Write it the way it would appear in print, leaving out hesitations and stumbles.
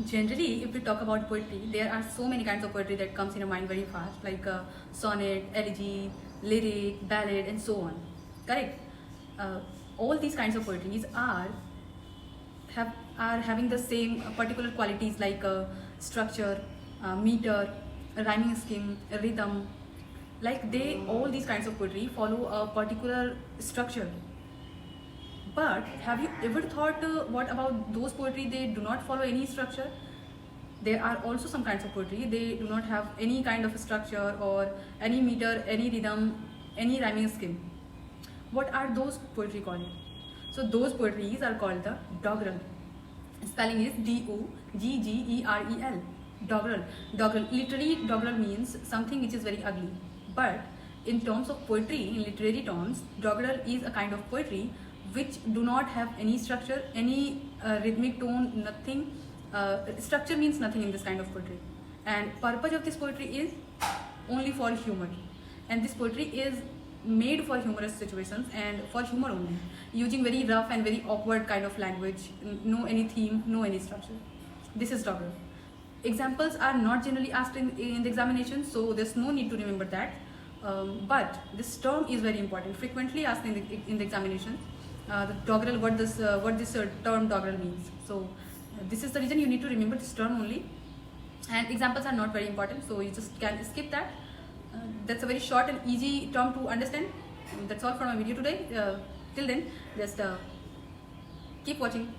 Generally, if we talk about poetry, there are so many kinds of poetry that comes in your mind very fast, like sonnet, elegy, lyric, ballad, and so on. Correct? All these kinds of poetries are having the same particular qualities like structure, meter, rhyming scheme, rhythm. Like all these kinds of poetry follow a particular structure. But have you ever thought what about those poetry they do not follow any structure? There are also some kinds of poetry they do not have any kind of structure or any meter, any rhythm, any rhyming scheme. What are those poetry called? So those poetries are called the doggerel. Spelling is Doggerel. Doggerel. Doggerel. Literally, doggerel means something which is very ugly. But in terms of poetry, in literary terms, doggerel is a kind of poetry which do not have any structure, any rhythmic tone, nothing. Structure means nothing in this kind of poetry. And purpose of this poetry is only for humor. And this poetry is made for humorous situations and for humor only, using very rough and very awkward kind of language, no any theme, no any structure. This is doggerel. Examples are not generally asked in the examination, so there's no need to remember that. But this term is very important, frequently asked in the examination. The doggerel, what this term doggerel means. So this is the reason you need to remember this term only. And examples are not very important, so you just can skip that. That's a very short and easy term to understand. That's all for my video today. Till then, just keep watching.